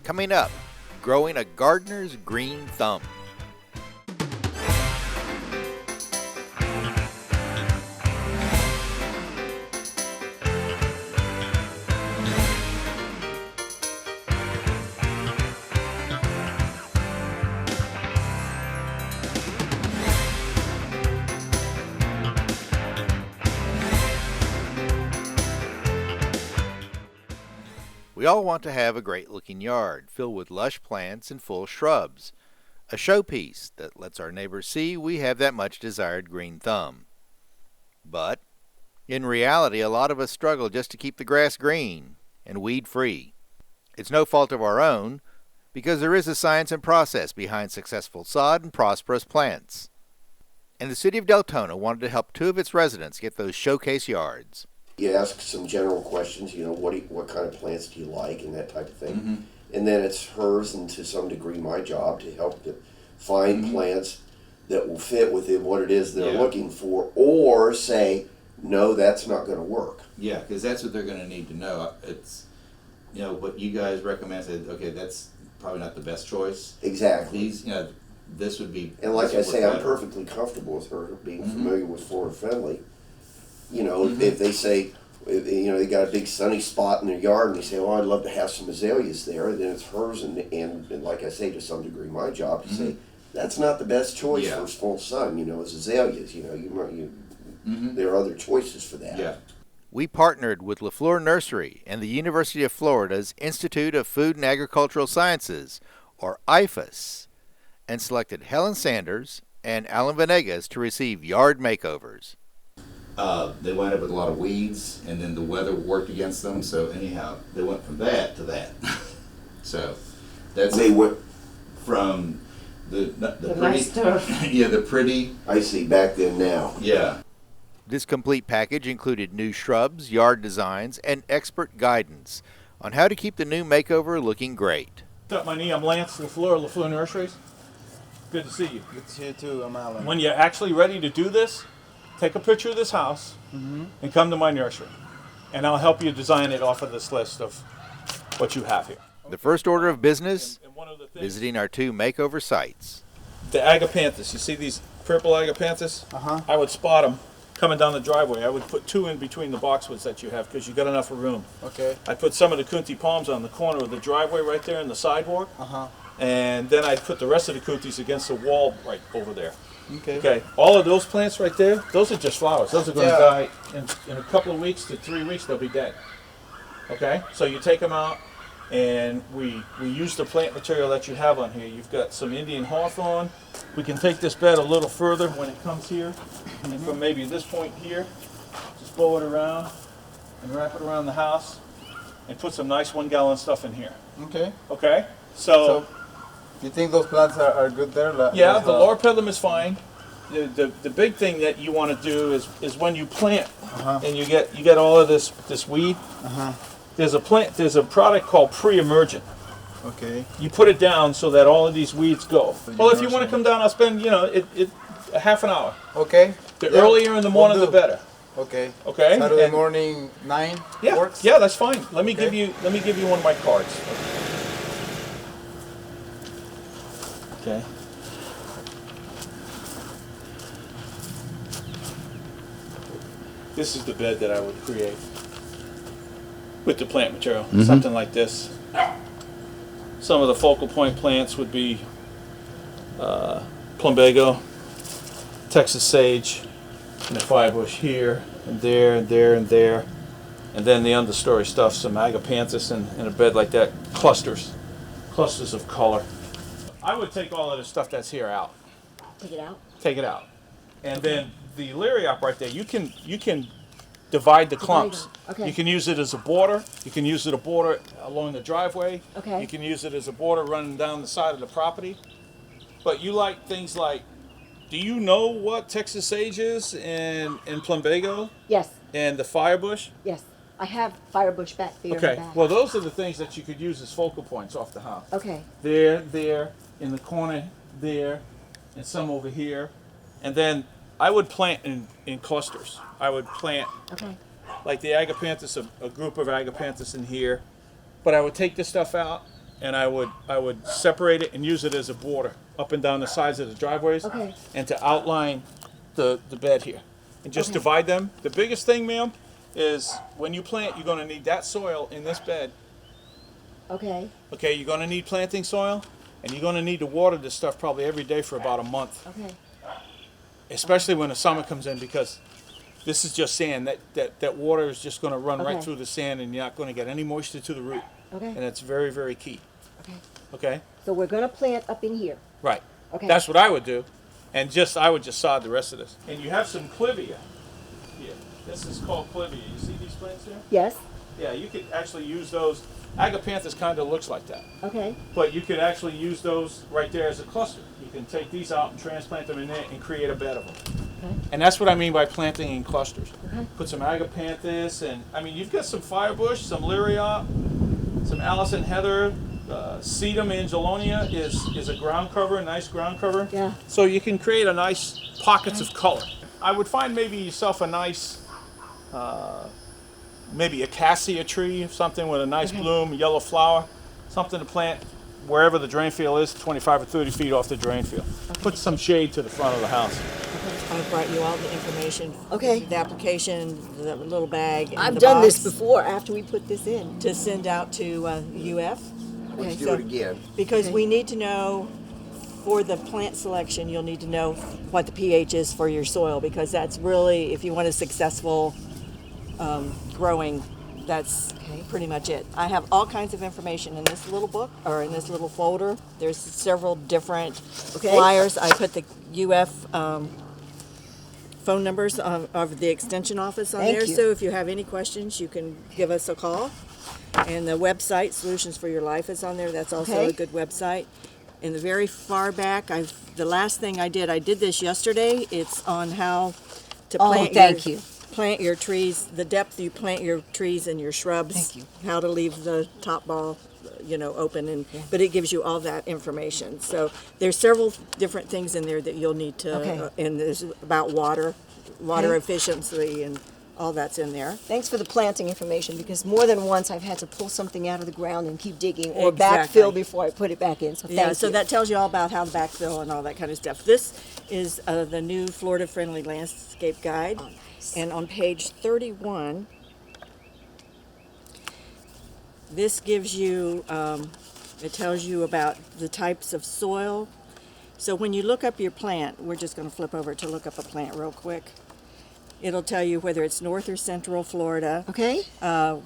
Coming up, growing a gardener's green thumb. We all want to have a great-looking yard filled with lush plants and full shrubs, a showpiece that lets our neighbors see we have that much desired green thumb. But, in reality, a lot of us struggle just to keep the grass green and weed-free. It's no fault of our own, because there is a science and process behind successful sod and prosperous plants. And the city of Deltona wanted to help 2 of its residents get those showcase yards. You ask some general questions, what kind of plants do you like and that type of thing. And then it's hers and to some degree my job to help to find plants that will fit within what it is they're looking for, or say, no, that's not going to work. Yeah, because that's what they're going to need to know. It's, what you guys recommend, said, okay, that's probably not the best choice. Exactly. These, this would be. And like I say, I'm perfectly comfortable with her being familiar with flora friendly. If they say, they got a big sunny spot in their yard and they say, I'd love to have some azaleas there, then it's hers and like I say, to some degree, my job to say, that's not the best choice for full sun, is azaleas, there are other choices for that. Yeah. We partnered with LaFleur Nursery and the University of Florida's Institute of Food and Agricultural Sciences, or IFAS, and selected Helen Sanders and Alan Venegas to receive yard makeovers. They wound up with a lot of weeds, and then the weather worked against them. So anyhow, they went from that to that. So They went from the pretty, nice stuff. the pretty. I see back then now. Yeah. This complete package included new shrubs, yard designs, and expert guidance on how to keep the new makeover looking great. What's up, my name? I'm Lance LaFleur Nurseries. Good to see you. Good to see you too, I'm Alan. When you're actually ready to do this, take a picture of this house and come to my nursery, and I'll help you design it off of this list of what you have here. The first order of business, And one of the things, visiting our 2 makeover sites. the agapanthus. You see these purple agapanthus? I would spot them coming down the driveway. I would put 2 in between the boxwoods that you have because you got enough room. Okay. I'd put some of the kunti palms on the corner of the driveway right there in the sidewalk, and then I'd put the rest of the kuntis against the wall right over there. Okay, all of those plants right there, those are just flowers. Those are going to die in a couple of weeks to 3 weeks, they'll be dead. Okay, so you take them out, and we use the plant material that you have on here. You've got some Indian hawthorn. We can take this bed a little further when it comes here, and from maybe this point here, just blow it around and wrap it around the house, and put some nice 1-gallon stuff in here. Okay. Okay, so You think those plants are good there? yeah, the lorpedum is fine. The big thing that you want to do is when you plant and you get all of this weed. There's a product called pre-emergent. Okay. You put it down so that all of these weeds go. Well, if you want to come down, I'll spend a half an hour. Okay. The earlier in the morning, the better. Okay. Okay. Saturday morning 9 works. Yeah, that's fine. Let me give you one of my cards. Okay. This is the bed that I would create with the plant material, something like this. Some of the focal point plants would be plumbago, Texas sage, and the firebush here, and there, and there, and there. And then the understory stuff, some agapanthus in a bed like that, clusters of color. I would take all of the stuff that's here out. Take it out? Take it out. And then the liriop right there, you can divide the clumps. Okay. You can use it as a border. You can use it a border along the driveway. Okay. You can use it as a border running down the side of the property. But you like things like, do you know what Texas sage is and plumbago Yes, and the firebush? yes. I have firebush back there in the Okay. back. Well, those are the things that you could use as focal points off the house. Okay. There, in the corner there, and some over here. And then I would plant in clusters. I would plant, Okay. like the agapanthus, a group of agapanthus in here. But I would take this stuff out, and I would separate it and use it as a border up and down the sides of the driveways, Okay. and to outline the bed here, and just Okay. divide them. The biggest thing, ma'am, is when you plant, you're going to need that soil in this bed. Okay. Okay, you're going to need planting soil, and you're going to need to water this stuff probably every day for about a month, Okay. especially when the summer comes in, because this is just sand. That water is just going to run right Okay. through the sand, and you're not going to get any moisture to the root. Okay. And it's very, very key. Okay. Okay? So we're gonna plant up in here. Right. Okay. That's what I would do. And I would just sod the rest of this. And you have some clivia here. This is called clivia. You see these plants here? Yes. Yeah, you could actually use those. Agapanthus kind of looks like that. Okay. But you could actually use those right there as a cluster. You can take these out and transplant them in there and create a bed of them. Okay. And that's what I mean by planting in clusters. Okay. Put some agapanthus, and I mean, you've got some firebush, some lyriop, some Allison heather, sedum angelonia is a ground cover, a nice ground cover. Yeah. So you can create a nice pockets of color. I would find maybe yourself a nice, maybe a cassia tree, something with a nice bloom, yellow flower, something to plant wherever the drain field is, 25 or 30 feet off the drain field. Put some shade to the front of the house. I brought you all the information. Okay. The application, the little bag. And I've the done this box before after we put this in. to send out to UF. Let's do so- it again. Because Okay. we need to know, for the plant selection, you'll need to know what the pH is for your soil, because that's really, if you want a successful growing, that's pretty much it. I have all kinds of information in this little book, or in this little folder. There's several different flyers. I put the UF phone numbers of the extension office on Thank there. you. So if you have any questions, you can give us a call. And the website, Solutions for Your Life, is on there. That's also Okay. a good website. In the very far back, the last thing I did this yesterday. It's on how to Oh, plant thank you. plant your trees, the depth you plant your trees and your shrubs. Thank you. How to leave the top ball, open, but it gives you all that information. So there's several different things in there that you'll need to, Okay. and there's about water Okay. efficiency, and all that's in there. Thanks for the planting information, because more than once I've had to pull something out of the ground and keep digging or Exactly. backfill before I put it back in. So Yeah, thank so you. that tells you all about how to backfill and all that kind of stuff. This is the new Florida Friendly Landscape Guide. Oh, nice. And on page 31, this gives you, it tells you about the types of soil. So when you look up your plant, we're just going to flip over to look up a plant real quick. It'll tell you whether it's North or Central Florida. Okay. How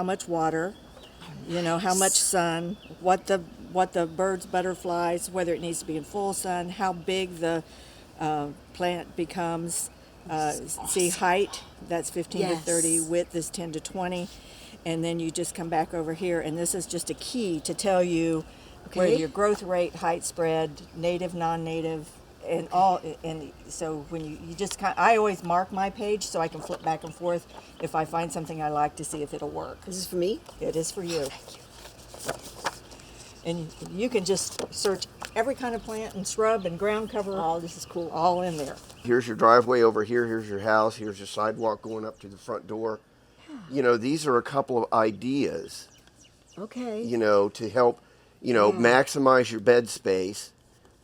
much water, how much sun, what the birds, butterflies, whether it needs to be in full sun, how big the plant becomes. See height, that's 15 to Yes. 30. Width is 10 to 20. And then you just come back over here, and this is just a key to tell you where Okay. your growth rate, height spread, native, non-native, and all. And so when you just I always mark my page so I can flip back and forth if I find something I like to see if it'll work. This is for me. It is for you. And you can just search every kind of plant and shrub and ground cover. Oh, this is cool. All in there. Here's your driveway over here. Here's your house. Here's your sidewalk going up to the front door. These are a couple of ideas, Okay. to help, maximize your bed space.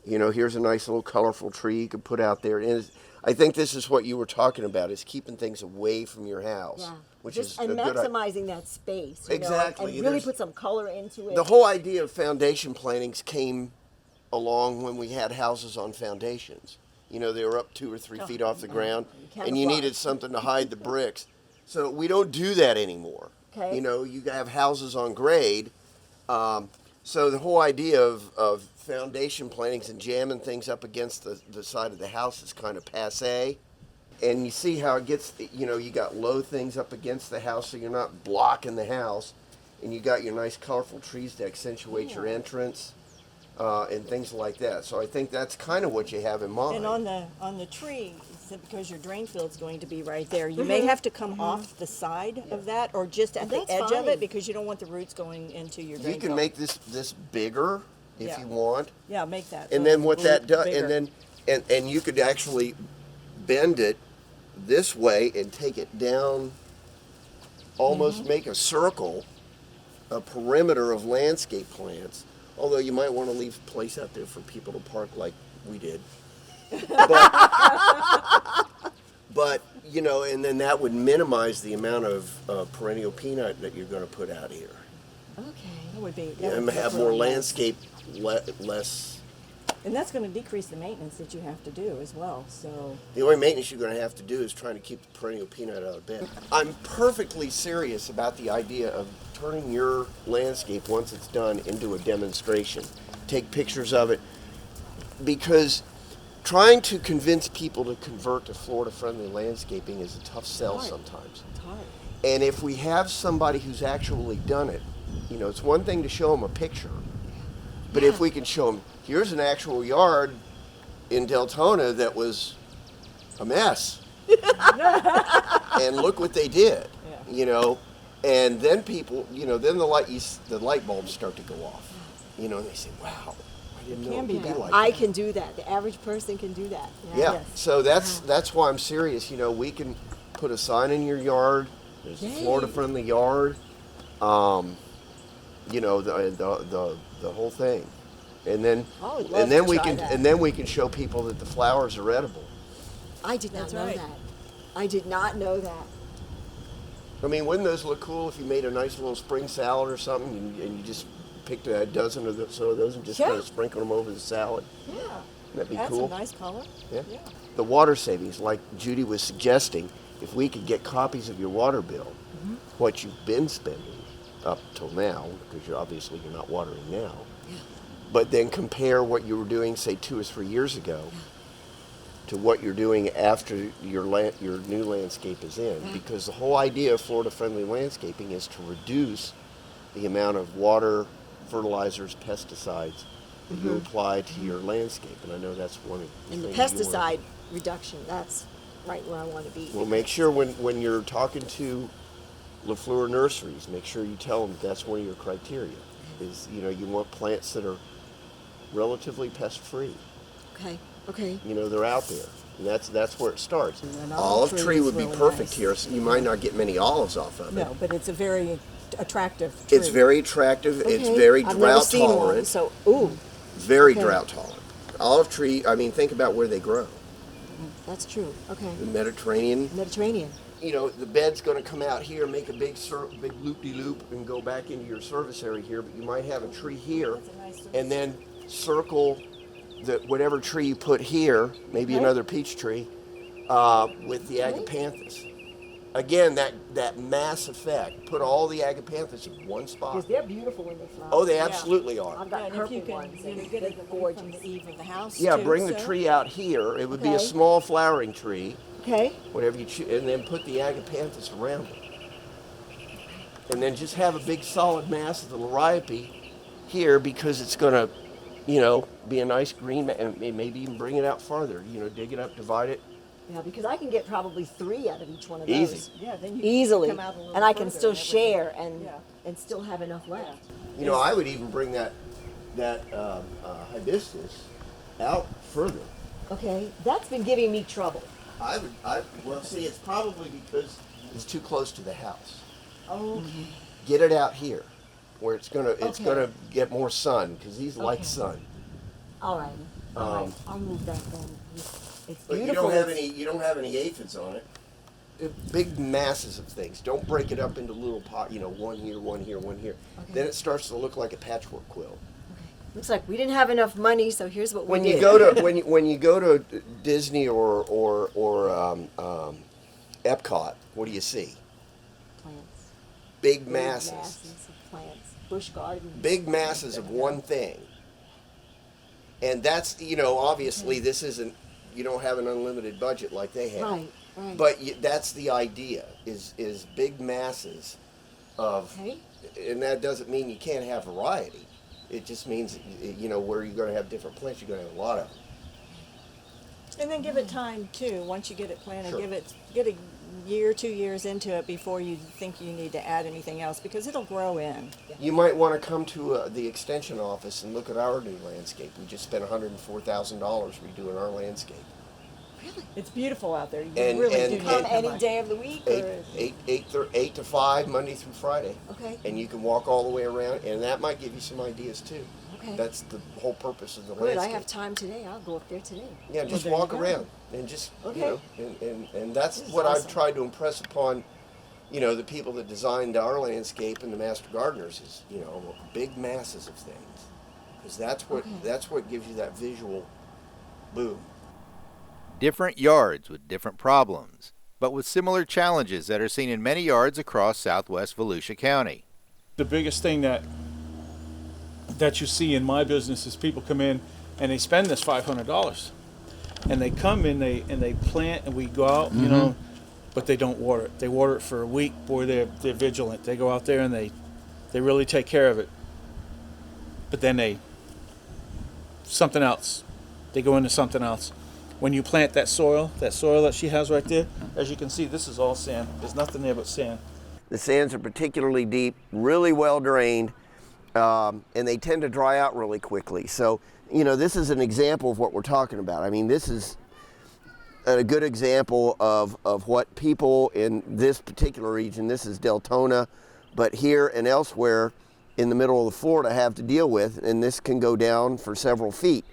Here's a nice little colorful tree you could put out there. And I think this is what you were talking about, is keeping things away from your house, Yeah. which Just, is and a good idea. maximizing that space. Exactly. And really There's- put some color into it. The whole idea of foundation plantings came along when we had houses on foundations. They were up 2 or 3 feet off the ground, and you Camouflage. needed something to hide the bricks. So we don't do that anymore. Okay. You have houses on grade. So the whole idea of foundation plantings and jamming things up against the side of the house is kind of passé. And you see how it gets, you got low things up against the house so you're not blocking the house. And you got your nice colorful trees to accentuate your entrance and things like that. So I think that's kind of what you have in mind. And on the tree, because your drain field's going to be right there, you may have to come off the side of that, or just at the That's edge of fine. it, because you don't want the roots going into your drain You can field. make this bigger if Yeah. you want. Yeah, make that. And then what that does, bigger. and you could actually bend it this way and take it down, almost make a circle a perimeter of landscape plants, although you might want to leave a place out there for people to park like we did. But you know, and then that would minimize the amount of perennial peanut that you're going to put out here. Okay. That would be. And have more landscape, less. And that's going to decrease the maintenance that you have to do as well. So. The only maintenance you're going to have to do is trying to keep the perennial peanut out of bed. I'm perfectly serious about the idea of turning your landscape, once it's done, into a demonstration. Take pictures of it, because trying to convince people to convert to Florida-friendly landscaping is a tough sell sometimes. It's hard. And if we have somebody who's actually done it, you know, it's one thing to show them a picture, but if we can show them, here's an actual yard in Deltona that was a mess, and look what they did, you know, and then people, you know, then the light bulbs start to go off, you know, and they say, wow, I didn't know it could be like I that. can do that. The average person can do that. Yeah, Yes. so that's why I'm serious. You know, we can put a sign in your yard. There's a Yay. Florida-friendly yard. You know, the whole thing, and then I would love to we try can that. and then we can show people that the flowers are edible. I did not That's know right. that. I did not know that. I mean, wouldn't those look cool if you made a nice little spring salad or something, and you just picked a dozen or so of those and just Yeah. kind of sprinkle them over the salad? Yeah. That'd be That's cool. a nice color. Yeah. Yeah. The water savings, like Judy was suggesting, if we could get copies of your water bill, what you've been spending up till now, because you're not watering now, but then compare what you were doing, say 2 or 3 years ago, to what you're doing after your new landscape is in, because the whole idea of Florida-friendly landscaping is to reduce the amount of water, fertilizers, pesticides that you apply to your landscape, and I know that's one of the And the things you wanna- pesticide reduction, that's right where I want to be. Well, make sure when you're talking to LaFleur Nurseries, make sure you tell them that's one of your criteria. Is, you know, you want plants that are relatively pest-free. Okay, okay. You know, they're out there. And that's where it starts. An Olive olive tree tree would is be really perfect nice. here. So you might not get many olives off of it. No, but it's a very attractive tree. It's very attractive. It's Okay. very I've never drought seen one, tolerant. so, ooh, Very okay. drought tolerant. Olive tree, I mean, think about where they grow. that's true. Okay. The Mediterranean. Mediterranean. You know, the bed's going to come out here, make a big loop-de-loop, and go back into your service area here. But you might have a tree here, and then circle whatever tree you put here, maybe another peach tree, with the agapanthus. Again, that mass effect. Put all the agapanthus in one spot. Because they're beautiful when they flower. Oh, they absolutely are. I've Yeah, got and if you purple can, ones. you know, and get they're it away gorgeous. from the eave of the house. Yeah, too, bring the so- tree out here. It would be a Okay. small flowering tree, Okay. whatever you choose, and then put the agapanthus around it. And then just have a big solid mass of the liriope here, because it's going to, you know, be a nice green, and maybe even bring it out farther. You know, dig it up, divide it. Yeah, because I can get probably 3 out of each one of those. Easy. Yeah, then you Easily. come out a little And I can further still and everything. share Yeah. and still have enough left. You know, I would even bring that hibiscus out further. Okay. That's been giving me trouble. Well, see, it's probably because it's too close to the house. Okay. Get it out here, where it's Okay. gonna get more sun, because these like Okay. sun. All right. All right. I'll move that then. It's But beautiful. you don't have any aphids on it. Big masses of things. Don't break it up into little pot. You know, one here, one here, one here. Okay. Then it starts to look like a patchwork quilt. Looks like we didn't have enough money, so here's what When we you did. go to when you go to Disney or Epcot, what do you see? Plants. Big Big masses. of plants. Bush gardens. Big masses of one thing. And that's, you know, obviously this isn't, you don't have an unlimited budget like they have. Right. Right. But that's the idea, is big masses of, Okay. and that doesn't mean you can't have variety. It just means, you know, where you're going to have different plants, you're going to have a lot of them. And then give it time too. Once you get it planted, Sure. get a year, 2 years into it before you think you need to add anything else, because it'll grow in. You might want to come to the extension office and look at our new landscape. We just spent $104,000 redoing our landscape. Really? It's beautiful out there. You And- really and- do need Come to come any by. day of the week? Or? 8 to 5, Monday through Friday. Okay. And you can walk all the way around, and that might give you some ideas too. Okay. That's the whole purpose of the Good, I landscape. have time today. I'll go up there today. Yeah, just there you walk go. around and just, Okay. you know, and that's This is what awesome. I've tried to impress upon, you know, the people that designed our landscape and the master gardeners is, you know, big masses of things. Because that's what gives you that visual boom. Different yards with different problems, but with similar challenges that are seen in many yards across southwest Volusia County. The biggest thing that you see in my business is people come in and they spend this $500, and they come in and they plant, and we go out, you know, but they don't water it. They water it for a week. Boy, they're vigilant. They go out there and they really take care of it. But then something else. They go into something else. When you plant that soil that she has right there, as you can see, this is all sand. There's nothing there but sand. The sands are particularly deep, really well drained, and they tend to dry out really quickly. So, you know, this is an example of what we're talking about. I mean, this is a good example of what people in this particular region, this is Deltona, but here and elsewhere in the middle of Florida have to deal with, and this can go down for several feet.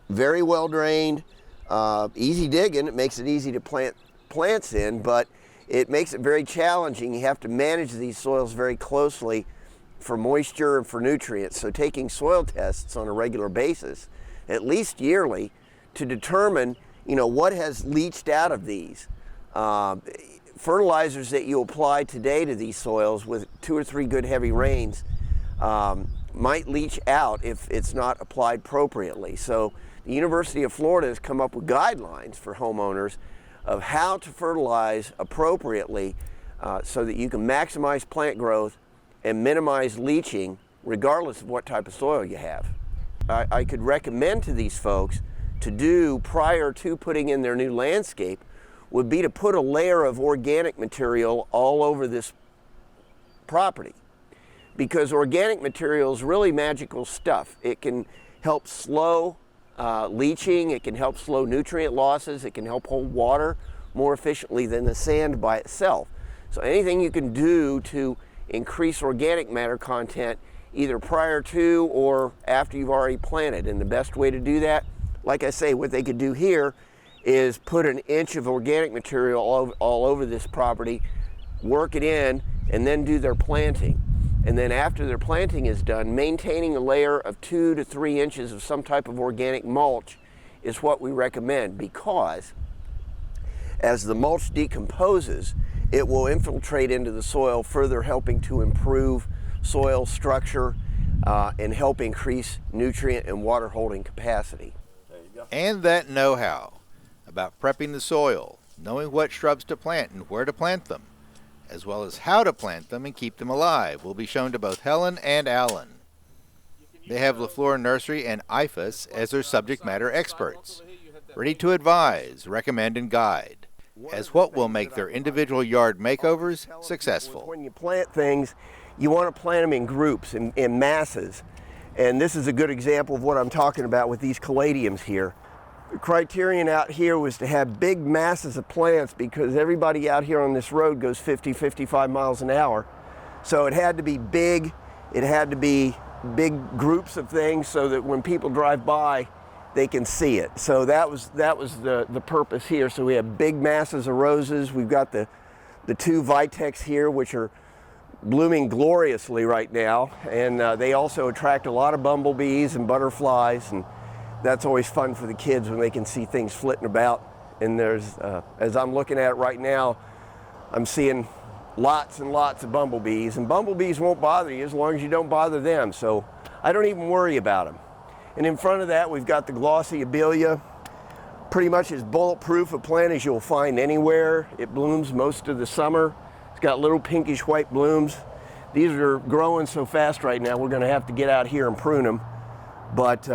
Very well drained, easy digging. It makes it easy to plant plants in, but it makes it very challenging. You have to manage these soils very closely for moisture and for nutrients. So taking soil tests on a regular basis, at least yearly, to determine, you know, what has leached out of these. Fertilizers that you apply today to these soils with 2 or 3 good heavy rains might leach out if it's not applied appropriately. So the University of Florida has come up with guidelines for homeowners of how to fertilize appropriately so that you can maximize plant growth and minimize leaching regardless of what type of soil you have. I could recommend to these folks to do prior to putting in their new landscape would be to put a layer of organic material all over this property, because organic material is really magical stuff. It can help slow leaching, it can help slow nutrient losses, it can help hold water more efficiently than the sand by itself. So anything you can do to increase organic matter content either prior to or after you've already planted. And the best way to do that, like I say, what they could do here is put an inch of organic material all over this property, work it in, and then do their planting. And then after their planting is done, maintaining a layer of 2 to 3 inches of some type of organic mulch is what we recommend, because as the mulch decomposes, it will infiltrate into the soil, further helping to improve soil structure and help increase nutrient and water holding capacity. And that know-how about prepping the soil, knowing what shrubs to plant and where to plant them, as well as how to plant them and keep them alive, will be shown to both Helen and Alan. They have LaFleur Nursery and IFAS as their subject matter experts, ready to advise, recommend, and guide, as what will make their individual yard makeovers successful. When you plant things, you want to plant them in groups, in masses. And this is a good example of what I'm talking about with these caladiums here. The criterion out here was to have big masses of plants, because everybody out here on this road goes 50, 55 miles an hour. So it had to be big, it had to be big groups of things so that when people drive by, they can see it. So that was the purpose here. So we have big masses of roses. We've got the 2 Vitex here, which are blooming gloriously right now. And they also attract a lot of bumblebees and butterflies, and that's always fun for the kids when they can see things flitting about. And there's, as I'm looking at it right now, I'm seeing lots and lots of bumblebees, and bumblebees won't bother you as long as you don't bother them. So I don't even worry about them. And in front of that, we've got the glossy abelia. Pretty much as bulletproof a plant as you'll find anywhere. It blooms most of the summer. It's got little pinkish white blooms. These are growing so fast right now, we're gonna have to get out here and prune them. But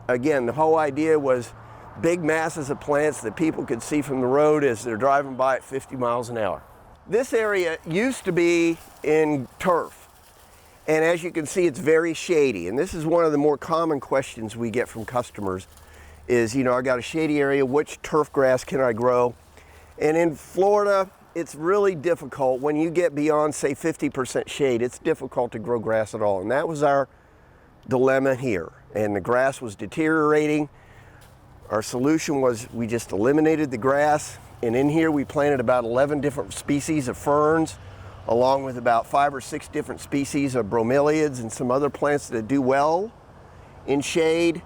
again, the whole idea was big masses of plants that people could see from the road as they're driving by at 50 miles an hour. This area used to be in turf. And as you can see, it's very shady. And this is one of the more common questions we get from customers is, you know, I got a shady area, which turf grass can I grow? And in Florida, it's really difficult. When you get beyond, say, 50% shade, it's difficult to grow grass at all. And that was our dilemma here. And the grass was deteriorating. Our solution was we just eliminated the grass. And in here we planted about 11 different species of ferns, along with about 5 or 6 different species of bromeliads and some other plants that do well in shade.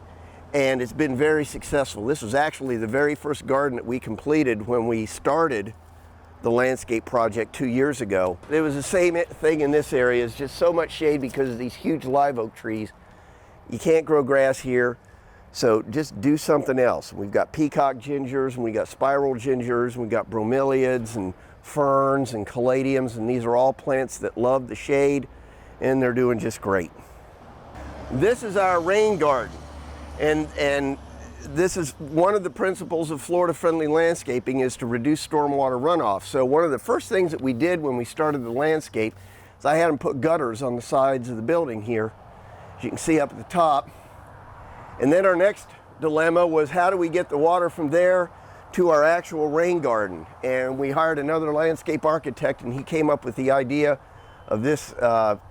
And it's been very successful. This was actually the very first garden that we completed when we started the landscape project 2 years ago. It was the same thing in this area. It's just so much shade because of these huge live oak trees. You can't grow grass here, so just do something else. We've got peacock gingers, and we got spiral gingers, and we got bromeliads and ferns and caladiums, and these are all plants that love the shade, and they're doing just great. This is our rain garden, and this is one of the principles of Florida-friendly landscaping, is to reduce stormwater runoff. So one of the first things that we did when we started the landscape is I had them put gutters on the sides of the building here, as you can see up at the top. And then our next dilemma was, how do we get the water from there to our actual rain garden? And we hired another landscape architect, and he came up with the idea of this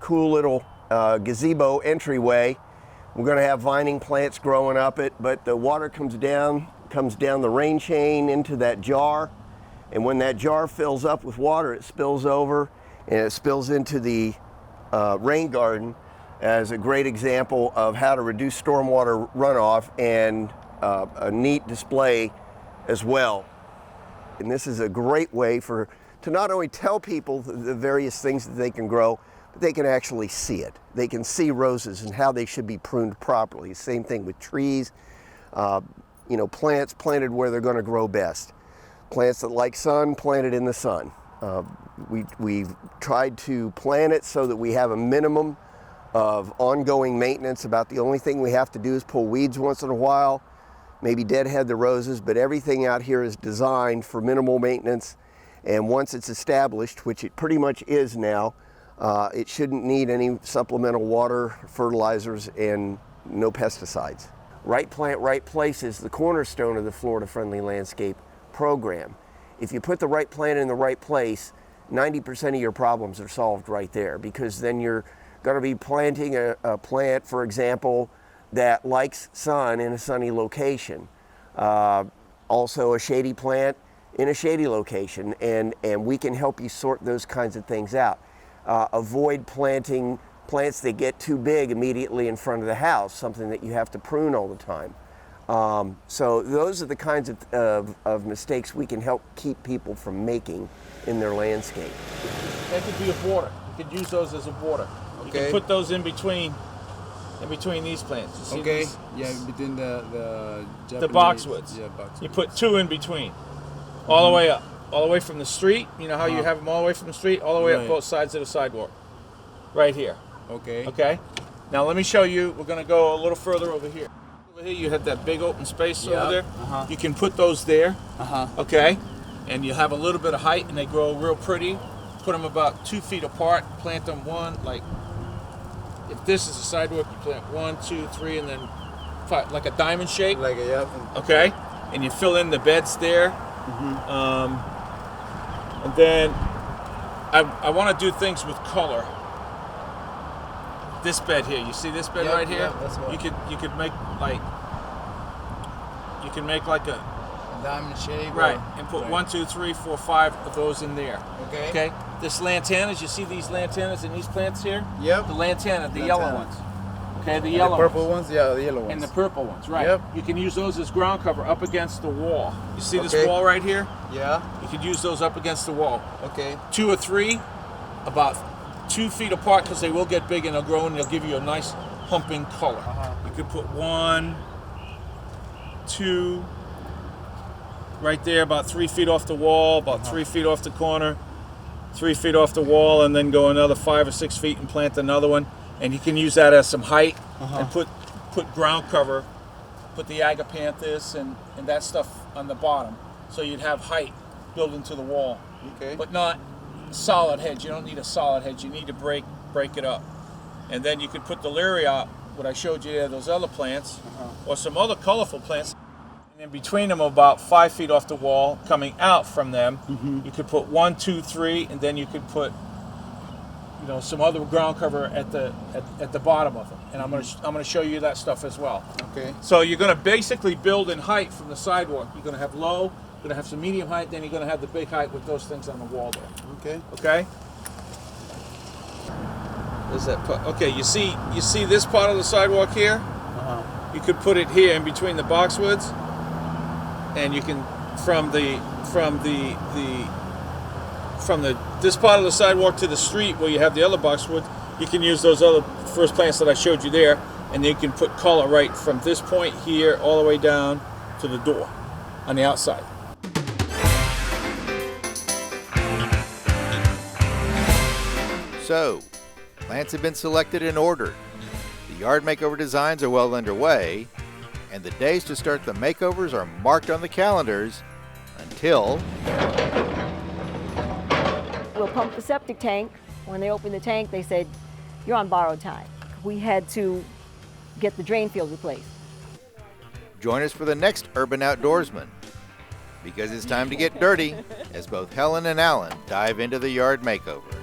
cool little gazebo entryway. We're going to have vining plants growing up it, but the water comes down the rain chain into that jar, and when that jar fills up with water, it spills over, and it spills into the rain garden as a great example of how to reduce stormwater runoff, and a neat display as well. And this is a great way to not only tell people the various things that they can grow, but they can actually see it. They can see roses and how they should be pruned properly. Same thing with trees. You know, plants planted where they're going to grow best. Plants that like sun, planted in the sun. We've tried to plant it so that we have a minimum of ongoing maintenance. About the only thing we have to do is pull weeds once in a while, maybe deadhead the roses, but everything out here is designed for minimal maintenance. And once it's established, which it pretty much is now, it shouldn't need any supplemental water, fertilizers, and no pesticides. Right plant, right place is the cornerstone of the Florida Friendly Landscape program. If you put the right plant in the right place, 90% of your problems are solved right there, because then you're going to be planting a plant, for example, that likes sun in a sunny location. Also a shady plant in a shady location, and we can help you sort those kinds of things out. Avoid planting plants that get too big immediately in front of the house, something that you have to prune all the time. So those are the kinds of mistakes we can help keep people from making in their landscape. That could be a border. You could use those as a border. You Okay. can put those in between these plants. You see Okay. these? Yeah, between the Japanese, boxwoods. Yeah, boxwoods. You put 2 in between, all the way up, all the way from the street. You know how you have them all the way from the street, all the way up Right. both sides of the sidewalk, right here. Okay. Okay. Now let me show you. We're going to go a little further over here. Over here, you have that big open space over there. You can put those there. Okay. And you have a little bit of height, and they grow real pretty. Put them about 2 feet apart. Plant them one, like if this is a sidewalk, you plant 1, 2, 3, and then 5, like a diamond shape. Like a yeah. Okay, and you fill in the beds there. And then I want to do things with color. This bed here, you see this bed right here? Yeah, that's what. You could make like a Diamond shape. right, or- and put right. 1, 2, 3, 4, 5 of those in there. Okay. Okay. This lantanas, you see these lantanas in these plants here? Yep. The lantana, the yellow Lantana. ones. Okay, the The yellow purple ones. ones, yeah, the yellow ones. And the purple ones, right. Yep. You can use those as ground cover up against the wall. You see this Okay. wall right here? Yeah. You could use those up against the wall. Okay. 2 or 3, about 2 feet apart, because they will get big and they'll grow and they'll give you a nice humping color. You could put 1, 2, right there, about 3 feet off the wall, about 3 feet off the corner, 3 feet off the wall, and then go another 5 or 6 feet and plant another one. And you can use that as some height and put ground cover, put the agapanthus and that stuff on the bottom. So you'd have height built into the wall. Okay. But not solid hedge. You don't need a solid hedge. You need to break it up. And then you could put the lariat, what I showed you there, those other plants, or some other colorful plants. And in between them, about 5 feet off the wall, coming out from them, you could put 1, 2, 3, and then you could put, you know, some other ground cover at the bottom of them. And I'm gonna show you that stuff as well. Okay. So you're gonna basically build in height from the sidewalk. You're gonna have low, you're gonna have some medium height, then you're gonna have the big height with those things on the wall there. Okay. Okay. There's that part. Okay, you see this part of the sidewalk here? You could put it here in between the boxwoods, and you can from this part of the sidewalk to the street where you have the other boxwoods, you can use those other first plants that I showed you there, and then you can put color right from this point here all the way down to the door on the outside. So, plants have been selected and ordered. The yard makeover designs are well underway, and the days to start the makeovers are marked on the calendars until We'll pump the septic tank. When they opened the tank, they said, "You're on borrowed time." We had to get the drain field replaced. join us for the next Urban Outdoorsman, because it's time to get dirty as both Helen and Alan dive into the yard makeover.